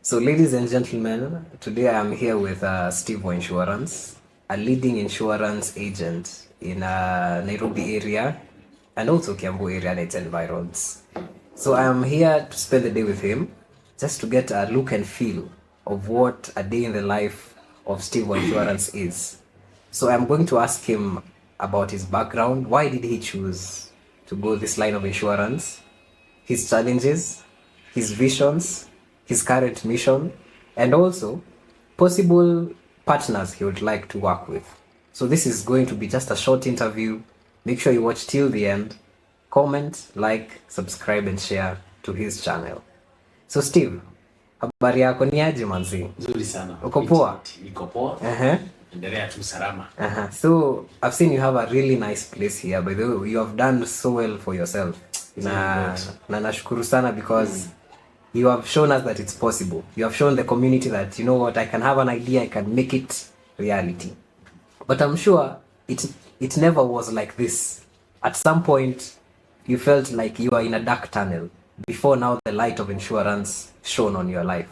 So, ladies and gentlemen, today I am here with Steve Insurance, a leading insurance agent in Nairobi area and also Kiambu area and its environs. So, I am here to spend the day with him just to get a look and feel of what a day in the life of Steve Insurance is. So, I'm going to ask him about his background. Why did he choose to go this line of insurance? His challenges, his visions, his current mission, and also possible partners he would like to work with. So this is going to be just a short interview. Make sure you watch till the end. Comment, like, subscribe and share to his channel. So Steve, habari yako ni aje manzi? Nzuri sana. Uko poa? Niko poa. Endelea tu salama. So I've seen you have a really nice place here. By the way, you have done so well for yourself. Na nashukuru sana because you have shown us that it's possible. You have shown the community that, you know what, I can have an idea, I can make it reality. But I'm sure it never was like this. At some point, you felt like you are in a dark tunnel before now the light of insurance shone on your life.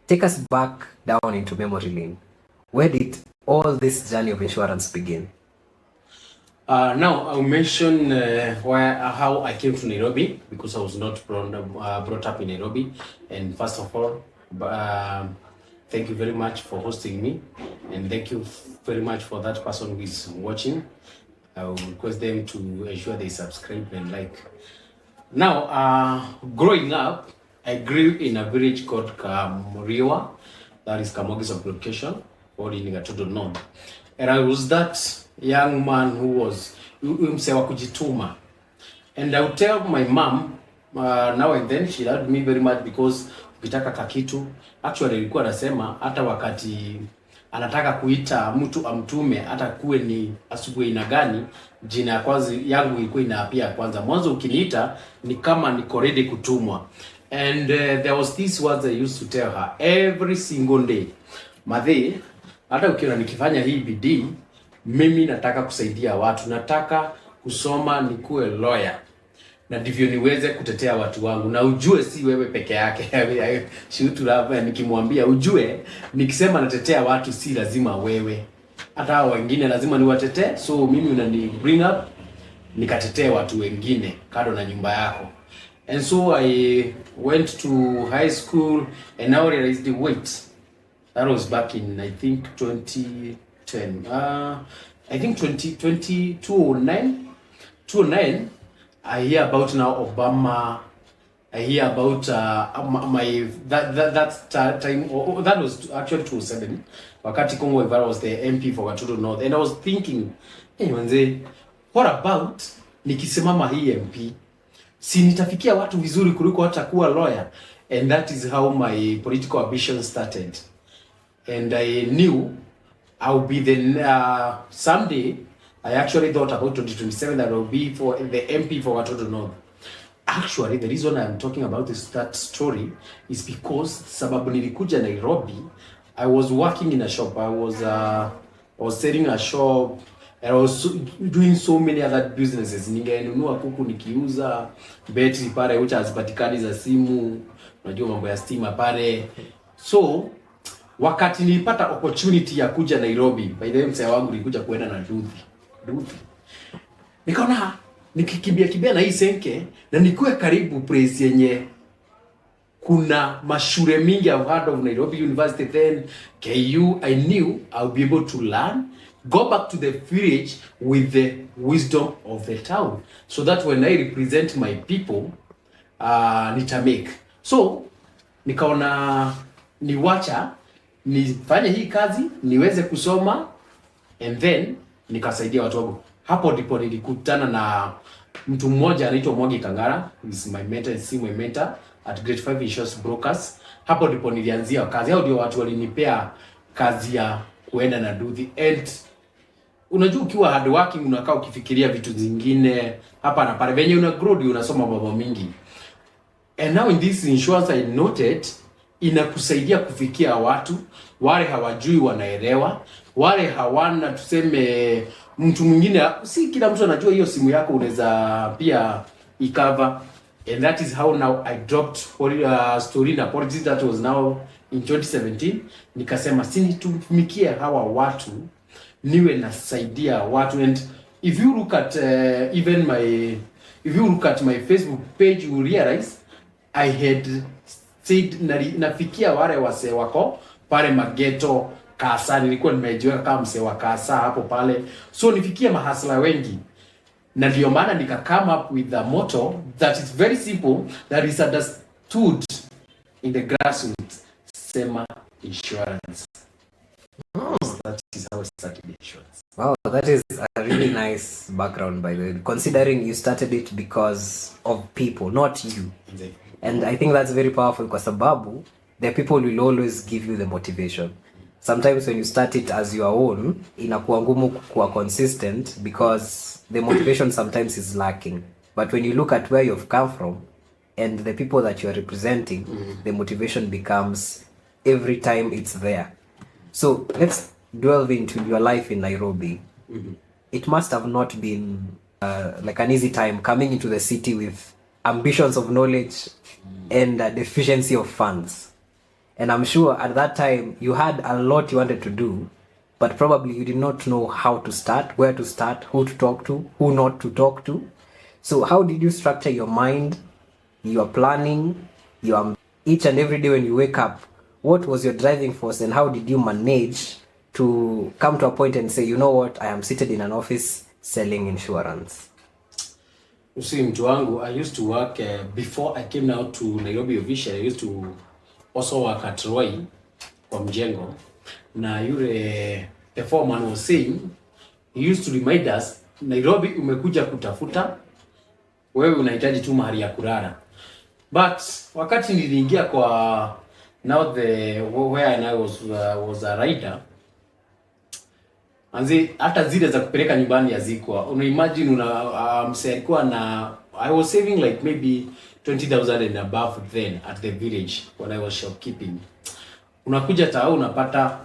Take us back down into memory lane. Where did all this journey of insurance begin? Now I'll mention how I came to Nairobi, because I was not brought up in Nairobi. And first of all, thank you very much for hosting me, and thank you very much for that person who is watching. I will request them to ensure they subscribe and like. Now, growing up, I grew in a village called Kamuriwa, that is Kamogi sub-location, or in Gatudo North. And I was that young man who was msewa kujituma. And I would tell my mom now and then, she loved me very much because ukitaka kakitu, actually ilikuwa anasema hata wakati anataka kuita mtu amtume hata kuwe ni asubuhi na gani, jina ya kwanza yangu ilikuwa inaapia kwanza. Mwanzo ukiniita ni kama niko ready kutumwa. And there was these words I used to tell her every single day. Madhe, hata ukiona nikifanya hii bidii, mimi nataka kusaidia watu, nataka kusoma nikuwe lawyer, na ndivyo niweze kutetea watu wangu. Na ujue si wewe peke yake. Shutu hapa nikimwambia ujue nikisema natetea watu si lazima wewe, hata wengine lazima niwatetee. So mimi unani bring up nikatetee watu wengine kado na nyumba yako. And so I went to high school and now realized the wait. That was back in I think 2010. I think 2009. I hear about now Obama. I hear about that time. That was actually 2007. Wakati Kongo Ivara was the MP for Gatudo North, and I was thinking, hey manze, what about nikisimama hii MP? Si nitafikia watu vizuri kuliko hata kuwa lawyer. And that is how my political ambition started. And I knew I'll be the someday. I actually thought about 2027 that I'll be for the MP for Gatudo North. Actually, the reason I'm talking about that story is because sababu nilikuja Nairobi, I was working in a shop. I was selling a shop, and I was doing so many other businesses. Ningenunua kuku nikiuza, betri pale ucha hazipatikani za simu, unajua mambo ya stima pale. So wakati nilipata opportunity ya kuja Nairobi, by the way msee wangu nilikuja kuenda na Duthi. Nikaona nikikimbia na hii senke na nikuwe karibu place yenye kuna mashule mingi. I've heard of Nairobi University then, KU. I knew I'll be able to learn, go back to the village with the wisdom of the town, so that when I represent my people, nitamake. So nikaona niwacha nifanye hii kazi niweze kusoma, and then nikasaidia watu wangu. Hapo ndipo nilikutana na mtu mmoja anaitwa Mwangi Kangara, is my mentor, my mentor at Grade 5 Insurance Brokers. Hapo ndipo nilianzia kazi. Hao ndio watu walinipea kazi ya kuenda na Duthi. And unajua ukiwa hard working unakaa ukifikiria vitu zingine hapa na pale, venye una grow unasoma mambo mingi. And now in this insurance I noted inakusaidia kufikia watu wale hawajui wanaelewa, wale hawana tuseme mtu mwingine, si kila mtu anajua hiyo simu yako unaweza pia ikava. And that is how now I dropped story na politics that was now in 2017 nikasema sinitumikie hawa watu, niwe nasaidia watu. And if you look at my Facebook page, you realize I had said nafikia wale wase wako pale Mageto Kasa, nilikuwa nimejiweka kama mse wa Kasa hapo pale, so nifikia mahasla wengi, na ndio maana nika come up with the motto that is very simple, that is understood in the grassroots: Sema Insurance. That is how I started insurance. Wow, that is a really nice background, by the way, considering you started it because of people, not you. Exactly. And I think that's very powerful, kwa sababu the people will always give you the motivation. Sometimes when you start it as your own, inakuwa ngumu kuwa consistent because the motivation sometimes is lacking. But when you look at where you've come from and the people that you are representing, the motivation becomes every time it's there. So let's delve into your life in Nairobi. It must have not been like an easy time coming into the city with ambitions of knowledge and a deficiency of funds. And I'm sure at that time you had a lot you wanted to do, but probably you did not know how to start, where to start, who to talk to, who not to talk to. So how did you structure your mind, your planning, your each and every day when you wake up? What was your driving force, and how did you manage to come to a point and say, you know what, I am seated in an office selling insurance? You see, mtu wangu, I used to work before I came now to Nairobi officially. I used to also work at Roy kwa mjengo, na yule the foreman was saying, he used to remind us, Nairobi umekuja kutafuta, wewe unahitaji tu mahali ya kulala. But wakati niliingia kwa now the where I was a rider, anzi hata zile za kupeleka nyumbani yazikwa. Una imagine mse alikuwa na, I was saving like maybe 20,000 and above then at the village when I was shopkeeping. Unakuja tao unapata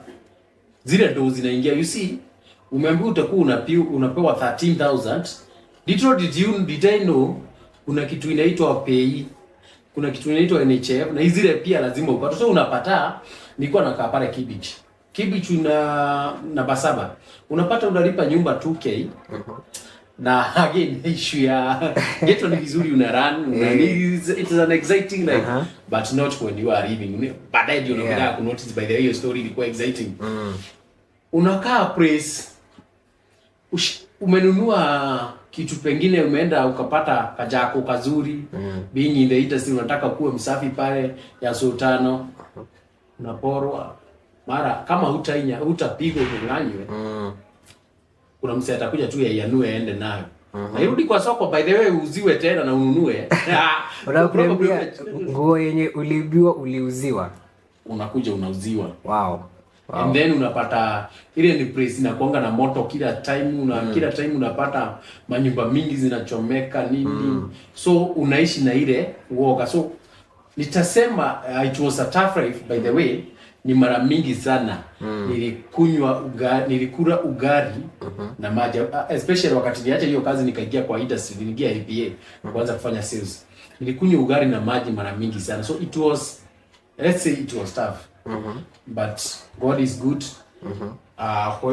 zile ndo zinaingia. You see, umeambiwa utakuwa unapewa 13,000. Did I know kuna kitu inaitwa pay, kuna kitu inaitwa NHF, na hizi zile pia lazima upate. So unapata, nilikuwa nakaa pale Kibich na Basaba. Unapata unalipa nyumba 2K. Na again issue ya ghetto ni vizuri una run, it is an exciting life, but not when you are living. Baadaye ndio unakuja ku notice, by the way your story ilikuwa exciting. Unakaa press, umenunua kitu pengine, umeenda ukapata kajako kazuri, being in the industry unataka kuwa msafi pale ya Sultano, unaporwa mara kama hutapigwa kunyanywe. Kuna mse atakuja tu yanue aende nayo. Na irudi kwa soko, by the way uziwe tena na ununue. Unakuambia nguo yenye uliibiwa uliuziwa. Unakuja unauziwa. Wow. And then unapata ile ni price inakuanga na moto kila time, kila time unapata manyumba mingi zinachomeka nini. So unaishi na ile uoga. So nitasema it was a tough life, by the way. Ni mara mingi sana nilikula ugali na maji, especially wakati niacha hiyo kazi nikaingia kwa industry, niliingia IPA kuanza kufanya sales. Nilikunywa ugali na maji mara mingi sana. So it was, let's say it was tough. But God is good.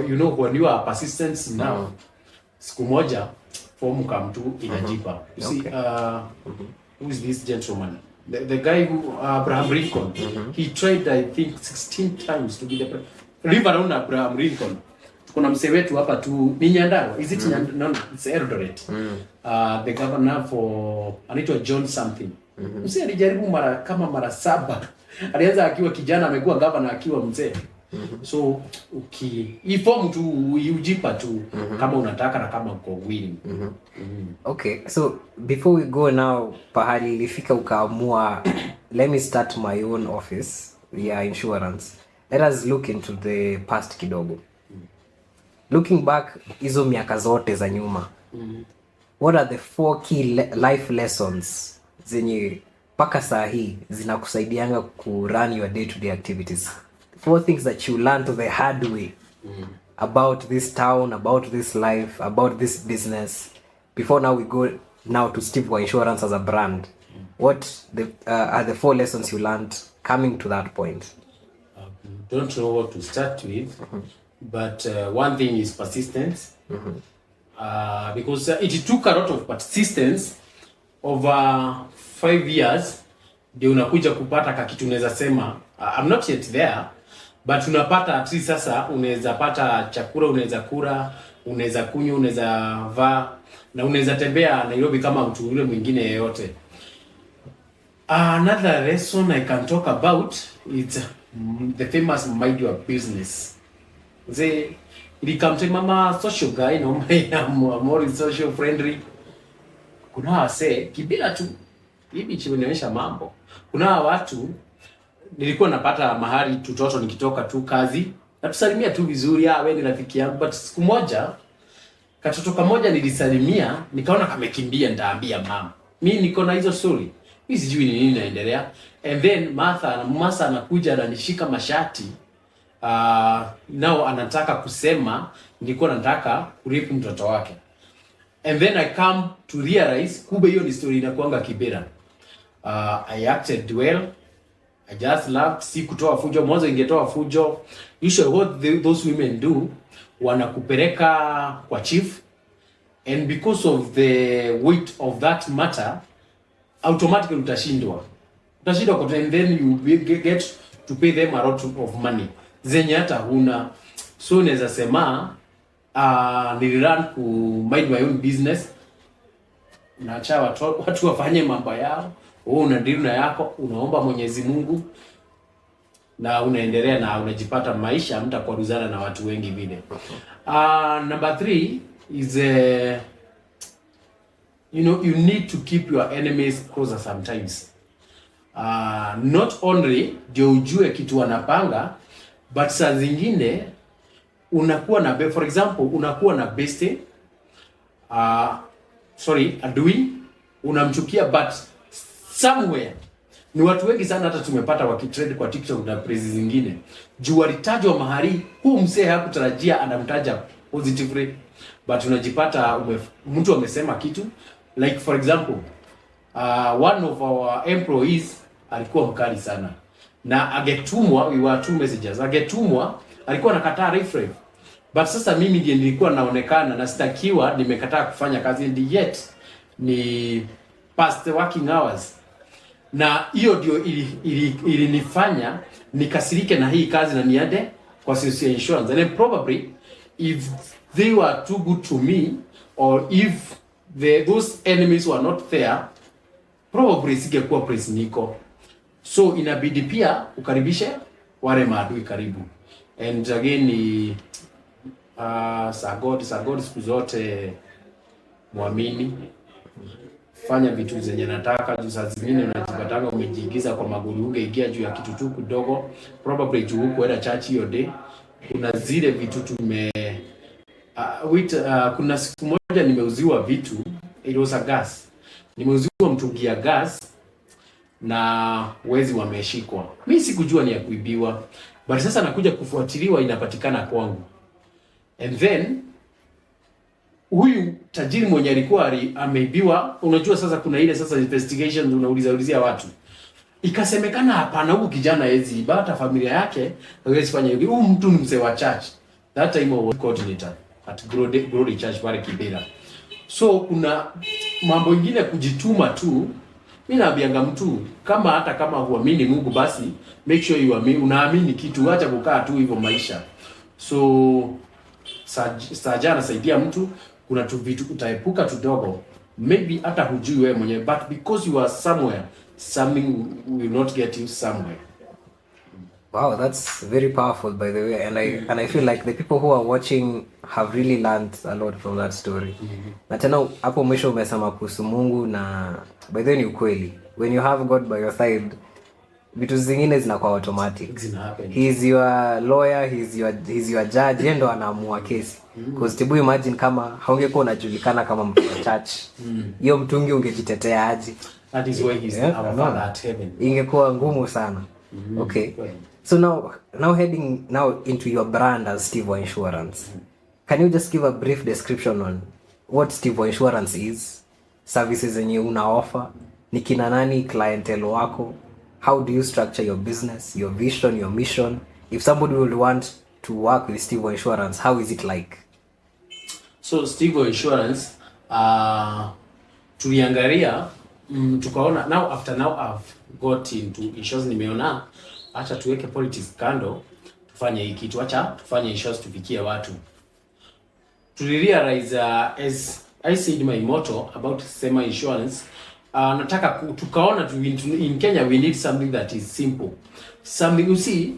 You know, when you are persistent enough, siku moja form come to inajipa. You see, who is this gentleman? The guy who Abraham Lincoln, he tried I think 16 times to be the live around Abraham Lincoln. Kuna mse wetu hapa tu ni Nyandarua, is it no, it's Eldoret. The governor for anaitwa John something. Mse alijaribu mara 7. Alianza akiwa kijana, amekuwa governor akiwa mzee. So form tu ujipa tu kama unataka na kama uko willing. Okay, so before we go now, pahali ilifika ukaamua let me start my own office ya insurance. Let us look into the past kidogo. Looking back hizo miaka zote za nyuma. What are the 4 key life lessons zenye paka saa hii zinakusaidianga ku run your day-to-day activities? 4 things that you learned the hard way about this town, about this life, about this business. Before now we go now to Steve Wa Insurance as a brand. What are the 4 lessons you learned coming to that point? don't know what to start with, but one thing is persistence. Because it took a lot of persistence over 5 years ndio unakuja kupata kakitu unaweza sema I'm not yet there, but unapata at least sasa unaweza pata chakula, unaweza kula, unaweza kunywa, unaweza vaa na unaweza tembea Nairobi kama mtu yule mwingine yeyote. Another lesson I can talk about is the famous mind your business. I'm a social guy, no, I'm more social friendly. Kuna wase kibila tu hivi chimeonyesha mambo. Kuna watu nilikuwa napata mahali tutoto nikitoka tu kazi na tusalimia tu vizuri, wewe ni rafiki yangu, but siku moja katoto kamoja nilisalimia nikaona kamekimbia, nitaambia mama. Mimi niko na hizo story. Mimi sijui ni nini inaendelea. And then Masa anakuja ananishika mashati. Nao anataka kusema nilikuwa nataka kuripu mtoto wake. And then I come to realize kumbe hiyo ni story inakuanga Kibera. I acted well. I just laughed. Si kutoa fujo, mwanzo ingetoa fujo. Usually what those women do, wanakupeleka kwa chief, and because of the weight of that matter automatically utashindwa kwa, and then you get to pay them a lot of money zenye hata huna. So naweza sema nililearn ku mind my own business, naacha watu wafanye mambo yao, wewe unadeal na yako, unaomba Mwenyezi Mungu na unaendelea na unajipata maisha, mtakwaruzana na watu wengi vile. Number 3 is you need to keep your enemies closer sometimes. Not only ndio ujue kitu wanapanga, but saa zingine unakuwa na, for example, unakuwa na bestie, adui, unamchukia, but somewhere ni watu wengi sana hata tumepata wakitrade kwa TikTok na praise zingine. Juu walitajwa mahali, huu msee hakutarajia anamtaja positively, but unajipata mtu amesema kitu. Like for example, one of our employees alikuwa mkali sana. Na agetumwa, we were 2 messages. Agetumwa, alikuwa anakataa refresh. But sasa mimi ndiye nilikuwa naonekana na sitakiwa nimekataa kufanya kazi, and yet ni past working hours. Na hiyo ndio ilinifanya nikasirike na hii kazi na niende kwa Social Insurance. And then probably if they were too good to me, or if those enemies were not there, probably singekuwa place niko. So inabidi pia ukaribishe wale maadui karibu. And again ni God siku zote muamini, fanya vitu zenye nataka. Juu saa zingine unajipatanga umejiingiza kwa maguru, ungeingia juu ya kitu tu kidogo, probably juu huko era church hiyo day. Kuna zile vitu kuna siku moja nimeuziwa vitu, it was a gas. Nimeuziwa mtungi ya gas na wezi wameshikwa. Mimi sikujua ni ya kuibiwa, but sasa nakuja kufuatiliwa, inapatikana kwangu. And then huyu tajiri mwenye alikuwa ameibiwa, unajua sasa kuna ile sasa investigation unaulizia watu. Ikasemekana hapana, huyu kijana hezi hata familia yake hawezi fanya hivi. Huyu mtu ni mzee wa church. That time I was coordinator at Glory Church pale Kibera. So kuna mambo ingine kujituma tu. Mimi naambianga mtu hata kama huamini Mungu, basi make sure unaamini kitu, acha kukaa tu hivyo maisha. So Saja anasaidia mtu, kuna tu vitu utaepuka tudogo, maybe hata hujui wewe mwenyewe, but because you are somewhere, something will not get you somewhere. Wow, that's very powerful, by the way, and I feel like the people who are watching have really learned a lot from that story. Na tena hapo mwisho umesema kuhusu Mungu, na by the way ni ukweli, when you have God by your side, vitu zingine zinakuwa automatic. He is your lawyer, he is your judge, yeye ndo anaamua kesi. Because Tibu, imagine kama haungekuwa unajulikana kama mtu wa church, hiyo mtungi ungejitetea aje? That is why he's our Father at heaven. Ingekuwa ngumu sana. Okay. So now heading into your brand as Steve Insurance. Can you just give a brief description on what Steve Insurance is? Services zenye una offer, ni kina nani clientele wako? How do you structure your business, your vision, your mission, if somebody would want to work with Steve Insurance, how is it like? So Steve Insurance tuliangalia tukaona now I've got into insurance, nimeona acha tuweke politics kando, tufanye hii kitu, acha tufanye insurance tufikie watu. Realize as I said my motto about Sema Insurance, nataka tukaona in Kenya we need something that is simple, something you see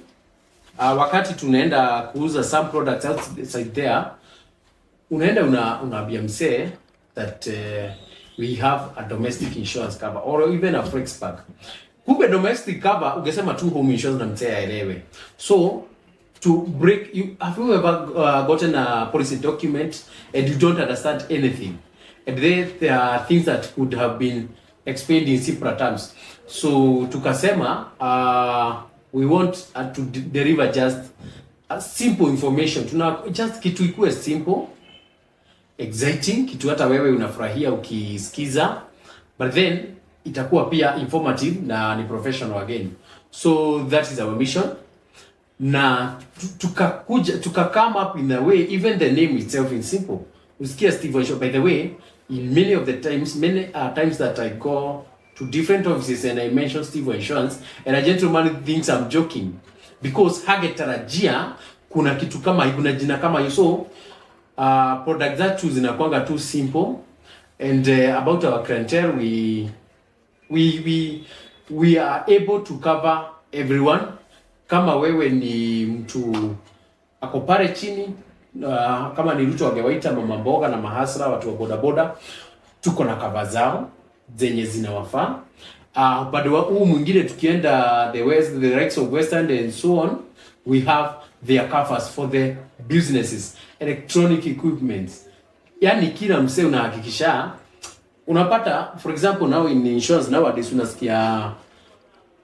wakati tunaenda kuuza some products outside there, unaenda unaambia msee that we have a domestic insurance cover or even a flex pack. Kumbe domestic cover ungesema tu home insurance na msee aelewe. So to break you, have you ever gotten a policy document and you don't understand anything, and there are things that could have been explained in simpler terms? So tukasema we want to deliver just a simple information. Tuna just kitu ikuwe simple, exciting, kitu hata wewe unafurahia ukisikiza, but then itakuwa pia informative na ni professional again. So that is our mission. Na tuka come up in a way, even the name itself is simple. Usikia Steve Insurance. By the way, in many times that I go to different offices and I mention Steve Insurance, and a gentleman thinks I'm joking because hagetarajia kuna kitu kama kuna jina kama hiyo. So product zetu zinakuanga too simple, and about our clientele, we are able to cover everyone. Kama wewe ni mtu ako pale chini, kama ni mtu wangewaita mama mboga na mahasra, watu wa boda boda, tuko na cover zao zenye zinawafaa. Upande huu mwingine tukienda the likes of Western and so on, we have their covers for the businesses, electronic equipment. Yani kila msee unahakikisha unapata. For example, now in insurance nowadays unasikia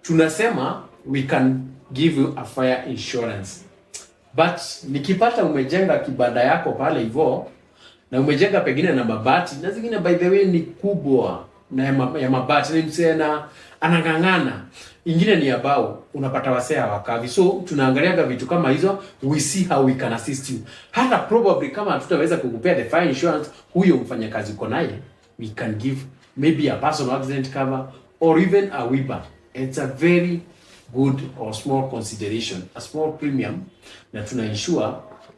tunasema we can give you a fire insurance, but nikipata umejenga kibanda yako pale hivyo na umejenga pengine na mabati, na zingine by the way ni kubwa na ya mabati, ni msee na anangangana, ingine ni abao, unapata wasea wakavi. So tunaangaliaga vitu kama hizo, we see how we can assist you. Hata probably kama tutaweza kukupea the fire insurance, huyo mfanyakazi uko naye, we can give maybe a personal accident cover or even a WIBA. It's a very good or small consideration, a small premium, na tuna ensure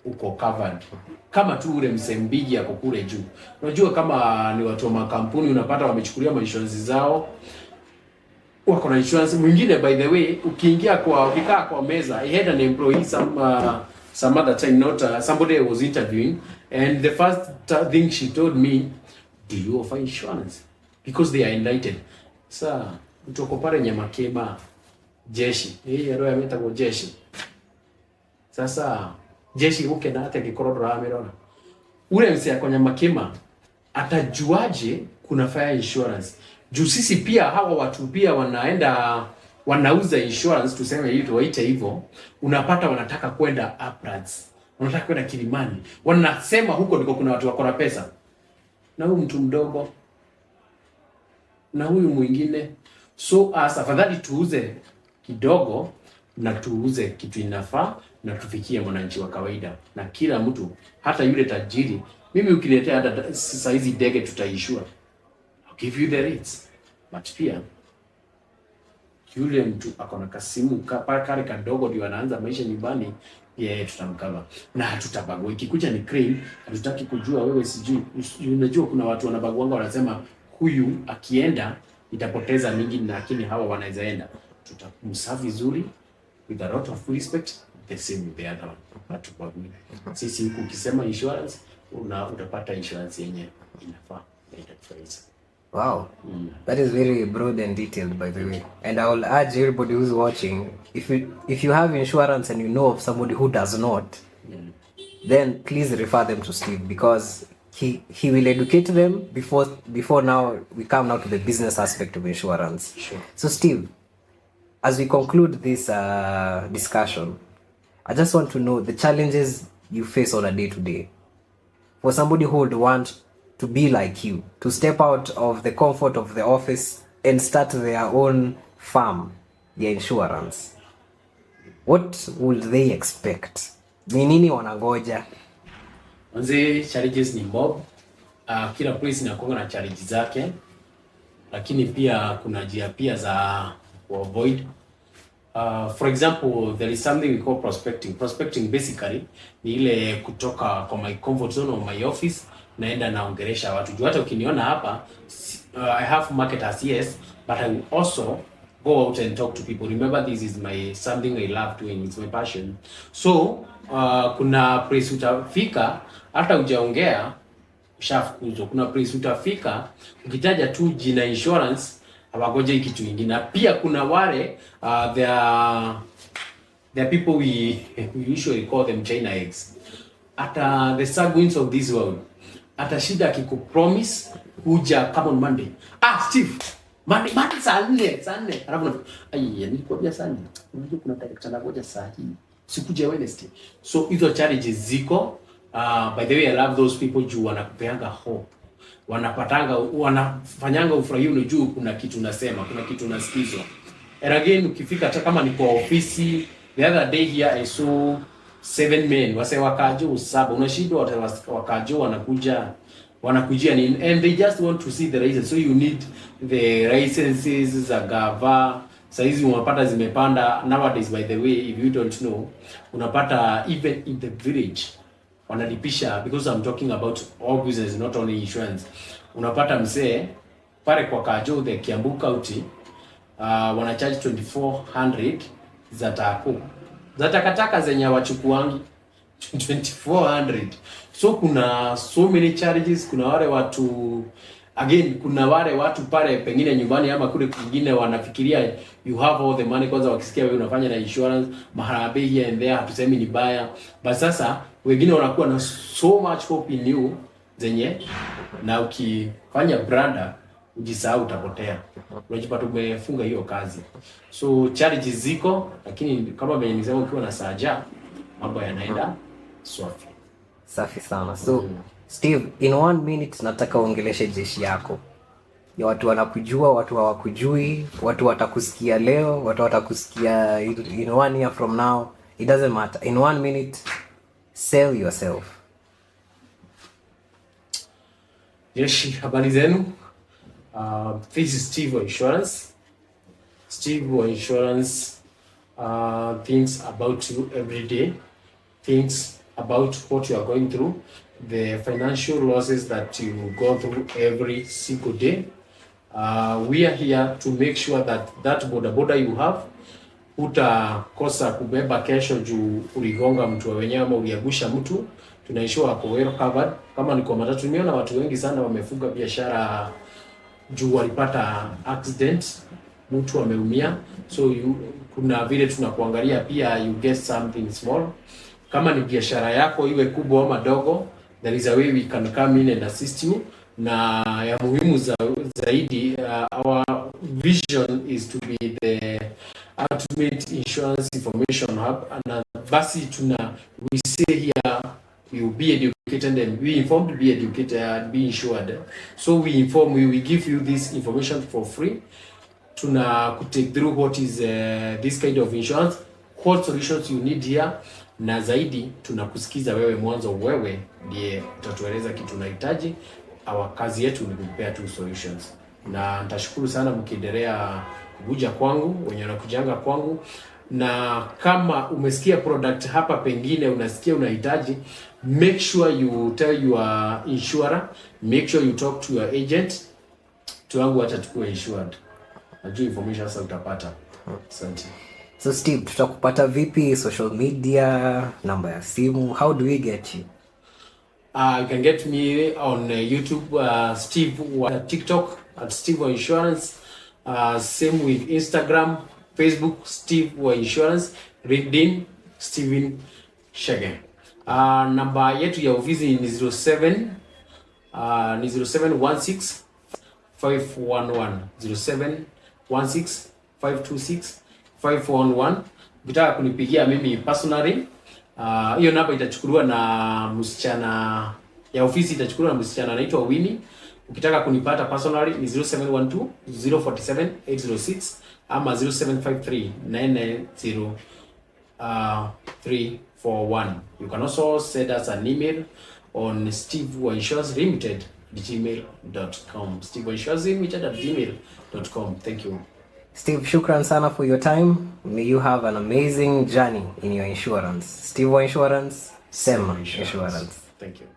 uko covered. Kama tu ule msembigi yako kule juu. Unajua kama ni watu wa makampuni unapata wamechukulia insurance zao, wako na insurance mwingine. By the way, ukiingia ukikaa kwa meza, I had an employee some other time, not somebody I was interviewing, and the first thing she told me, do you offer insurance? Because they are indicted. Sasa utoko pale Nyamakema jeshi. Roho yametagwo jeshi. Sasa jeshi uke na ate gikorora amerona. Ule mse akonya Nyamakema atajuaje kuna fire insurance? Juu sisi pia hawa watu pia wanauza insurance, tuseme hivi tuwaite hivyo, unapata wanataka kwenda upwards. Wanataka kwenda Kilimani. Wanasema huko ndiko kuna watu wako na pesa. Na huyu mtu mdogo na huyu mwingine. So afadhali tuuze kidogo na tuuze kitu inafaa na tufikie mwananchi wa kawaida na kila mtu, hata yule tajiri. Mimi ukiletea hata sasa hizi ndege tutaishua, I'll give you the rates, but pia yule mtu akona kasimu kale kadogo ndio anaanza maisha nyumbani, yeye tutamkava na hatutabagua. Ikikuja ni claim, hatutaki kujua wewe sijui. Unajua kuna watu wanabagwanga, wanasema huyu akienda itapoteza mingi, lakini hawa wanaweza enda. Tutamserve vizuri with a lot of respect, the same with the other one. Hatubagui. Sisi huku ukisema insurance, utapata insurance yenye inafaa na itakufurahisha. Wow, that is very broad and detailed, by the way. And I will urge everybody who's watching, if you have insurance and you know of somebody who does not, then please refer them to Steve, because he will educate them before now we come now to the business aspect of insurance. Sure. So Steve, as we conclude this discussion, I just want to know the challenges you face on a day-to-day. For somebody who would want to be like you, to step out of the comfort of the office and start their own farm, their insurance. what would they expect? Ni nini wanangoja? Manze, challenges ni mob. Kila place inakuwa na challenges zake, lakini pia kuna njia pia za avoid. For example, there is something we call prospecting. Prospecting basically ni ile kutoka kwa my comfort zone or my office naenda naongelesha watu. Juu hata ukiniona hapa, I have marketers, yes, but I will also go out and talk to people. Remember, this is something I love doing, it's my passion. So kuna place utafika hata hujaongea ushafukuzwa. Kuna place utafika ukitaja tu jina insurance hawagoje kitu kingine. Pia kuna wale there are people we usually call them China eggs. Ata the sanguines of this world. Ata shida akikupromise kuja come on Monday. Steve, Monday saa 4. Alafu nilikwambia saa 4. Unajua kuna director anagoja saa hii. Sikuje Wednesday. So hizo challenges ziko. By the way, I love those people juu wanakupeanga hope. Wanafanyanga ufurahie, unajua kuna kitu unasema, kuna kitu unasikizwa. And again, ukifika hata kama ni kwa ofisi, the other day here I saw 7 men wase wakajo 7. Unashindwa wakajo wanakujia nini, and they just want to see the license. So you need the licenses za gava. Saizi unapata zimepanda nowadays. By the way, if you don't know, unapata even in the village wanalipisha, because I'm talking about all business, not only insurance. Unapata msee pale kwa Kajo the Kiambu County wana charge 2400 za takataka zenye wachukuangi 2400. So kuna so many charges. Kuna wale watu again, kuna wale watu pale pengine nyumbani ama kule kwingine wanafikiria you have all the money. Kwanza wakisikia wewe unafanya na insurance, maharabee here and there, hatusemi ni baya, but sasa wengine wanakuwa na so much hope in you zenye, na ukifanya branda ujisahau utapotea, unajipata umefunga hiyo kazi. So challenges ziko, lakini kama vile nilisema, ukiwa na saja mambo yanaenda swafi. Safi sana. So Steve, in 1 minute nataka uongeleshe jeshi yako ya watu wanakujua, watu hawakujui, watu watakusikia leo, watu watakusikia in 1 year from now. It doesn't matter. In 1 minute, sell yourself. Jeshi, habari zenu. This is Steve wa Insurance. Steve wa Insurance thinks about you every day, thinks about what you are going through, the financial losses that you go through every single day. We are here to make sure that boda you have utakosa kubeba kesho juu uligonga mtu wa wenyewe ama uliagusha mtu. Tunaishiwa hapo well covered. Kama ni kwa matatu, nimeona watu wengi sana wamefunga biashara juu walipata accident, mtu ameumia. So kuna vile tunakuangalia pia you get something small. Kama ni biashara yako iwe kubwa ama dogo, there is a way we can come in and assist you. Na ya muhimu zaidi, our vision is to be the ultimate insurance information hub. And basi we say here, you be educated and be informed, be educated and be insured. So we inform you, we give you this information for free. Take through what is this kind of insurance, what solutions you need here. Na zaidi tunakusikiza wewe mwanzo, wewe ndiye utatueleza kitu unahitaji. Kazi yetu ni kupea tu solutions. Na nitashukuru sana mkiendelea kuja kwangu, wenye wanakujanga kwangu. Na kama umesikia product hapa pengine unasikia unahitaji, make sure you tell your insurer, make sure you talk to your agent. Tuangu hata tukue insured. Najua information sasa utapata. Asante. So Steve, tutakupata vipi? Social media, namba ya simu, how do we get you? You can get me on YouTube, Steve, TikTok at Steve Insurance. Same with Instagram, Facebook, Steve Insurance, LinkedIn, Steven Shege. Namba yetu ya ofisi ni 0716 511 0716 526 511. Ukitaka kunipigia mimi personally, hiyo namba itachukuliwa na msichana ya ofisi, itachukuliwa na msichana anaitwa Winnie. Ukitaka kunipata personally ni 0712 047 806 ama 0753 990 341. You can also send us an email on stevewainsurslimited@gmail.com. stevewainsurslimited@gmail.com. Thank you. Steve, shukran sana for your time. May you have an amazing journey in your insurance. Steve Insurance, Sema Insurance. Thank you.